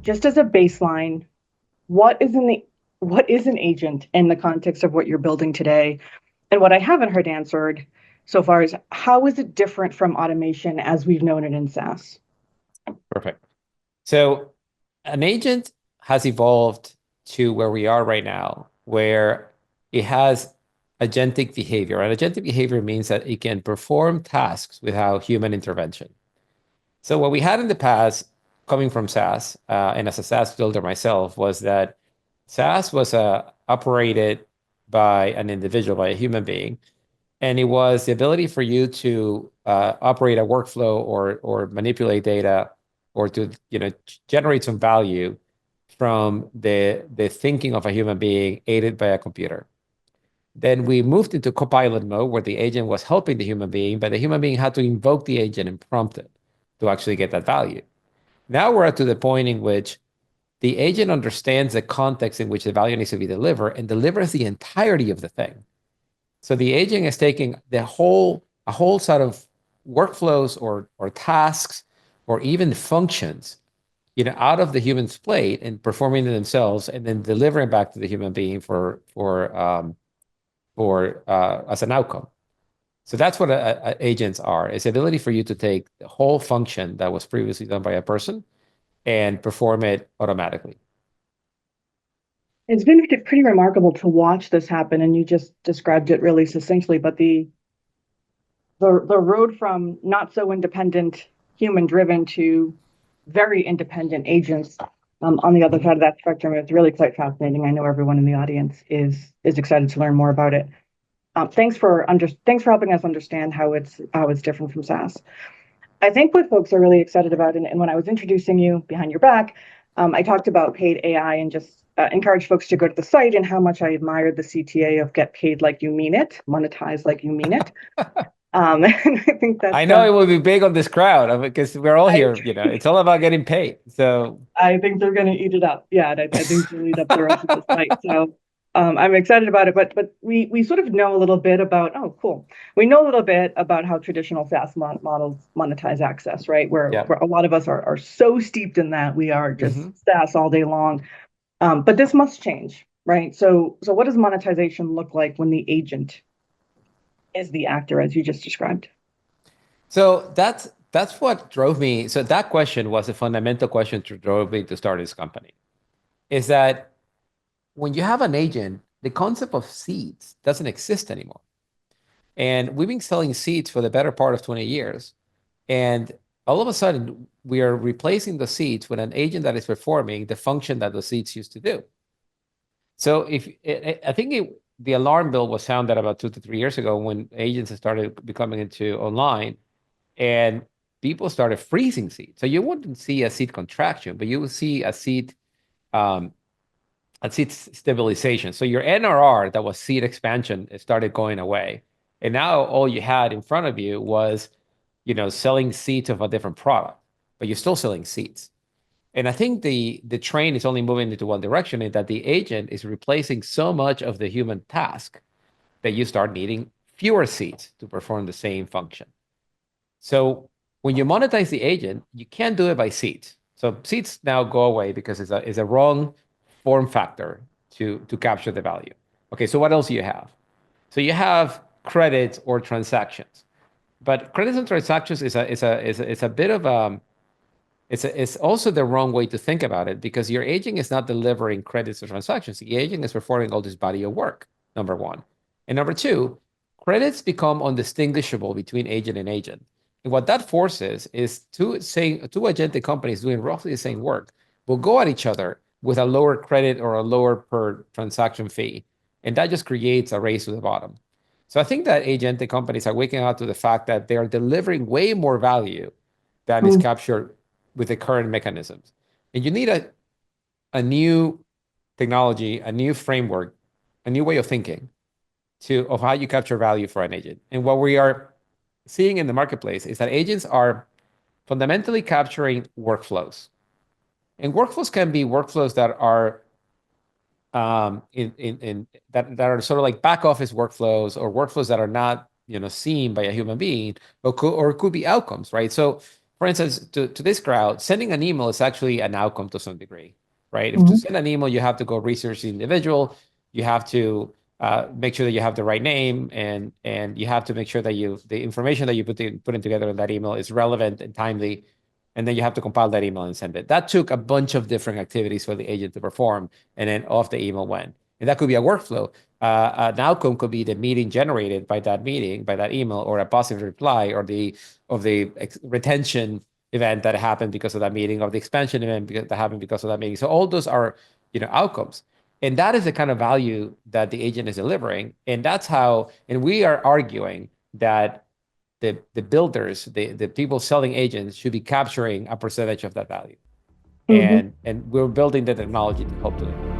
just as a baseline, what is in the what is an agent in the context of what you're building today? And what I haven't heard answered so far is how is it different from automation as we've known it in SaaS? Perfect. So an agent has evolved to where we are right now, where it has agentic behavior. And agentic behavior means that it can perform tasks without human intervention. So what we had in the past, coming from SaaS, and as a SaaS builder myself, was that SaaS was operated by an individual, by a human being, and it was the ability for you to operate a workflow or manipulate data or to generate some value from the thinking of a human being aided by a computer. Then we moved into copilot mode where the agent was helping the human being, but the human being had to invoke the agent and prompt it to actually get that value. Now we're to the point in which the agent understands the context in which the value needs to be delivered and delivers the entirety of the thing. So the agent is taking a whole set of workflows or tasks or even functions, out of the human's plate and performing them themselves, and then delivering back to the human being for as an outcome. So that's what agents are. It's the ability for you to take the whole function that was previously done by a person and perform it automatically. It's been pretty remarkable to watch this happen, and you just described it really succinctly. But the road from not so independent, human driven to very independent agents on the other Mhm. side of that spectrum is really quite fascinating. I know everyone in the audience is excited to learn more about it. Thanks for helping us understand how it's different from SaaS. I think what folks are really excited about, and when I was introducing you behind your back, I talked about paid AI and just encourage folks to go to the site and how much I admired the CTA of get paid like you mean it, monetize like you mean it. And I think I that's know it will be big on this crowd because we're all I here, it's all about getting paid. So I think they're going to eat it up. Yeah, and I think they'll eat up the rest of the site. So I'm excited about it. But we sort of know a little bit about. Oh, cool. We know a little bit about how traditional SaaS models monetize access, right? yeah. Where a lot of us are so steeped in that we are just Mhm. SaaS all day long. But this must change, right? So what does monetization look like when the agent is the actor, as you just described? So that's what drove me. So that question was a fundamental question to drove me to start this company. Is that when you have an agent, the concept of seats doesn't exist anymore. And we've been selling seats for the better part of 20 years. And all of a sudden, we are replacing the seats with an agent that is performing the function that the seats used to do. So I think the alarm bell was sounded about 2 to 3 years ago when agents started becoming into online and people started freezing seats. So you wouldn't see a seat contraction, but you would see um, a seat stabilization. So your NRR, that was seat expansion, it started going away. And now all you had in front of you was, selling seats of a different product, but you're still selling seats. And I think the train is only moving into one direction, in that the agent is replacing so much of the human task that you start needing fewer seats to perform the same function. So when you monetize the agent, you can't do it by seats. So seats now go away because it's a wrong form factor to capture the value. Okay, so what else do you have? So you have credits or transactions, but credits and transactions is a bit of it's also the wrong way to think about it, because your agent is not delivering credits or transactions. The agent is performing all this body of work, number one. And number two, credits become undistinguishable between agent and agent. And what that forces is two agentic companies doing roughly the same work will go at each other with a lower credit or a lower per transaction fee. And that just creates a race to the bottom. So I think that agentic companies are waking up to the fact that they are delivering way more value than is Mm. captured with the current mechanisms. And you need a new technology, a new framework, a new way of thinking of how you capture value for an agent. And what we are seeing in the marketplace is that agents are fundamentally capturing workflows. And workflows can be workflows that are in that are sort of like back office workflows, or workflows that are not seen by a human being, or it could be outcomes, right? So for instance, to this crowd, sending an email is actually an outcome to some degree, right? If to Mhm. send an email, you have to go research the individual, you have to make sure that you have the right name, and you have to make sure that the information that you putting together in that email is relevant and timely, and then you have to compile that email and send it. That took a bunch of different activities for the agent to perform, and then off the email went. And that could be a workflow. An outcome could be the meeting generated by that meeting, by that email, or a positive reply, or the retention event that happened because of that meeting, or the expansion event that happened because of that meeting. So all those are, outcomes. And that is the kind of value that the agent is delivering. And that's how, and we are arguing that the builders, the people selling agents should be capturing a percentage of that value. Mhm. And we're building the technology to help do it.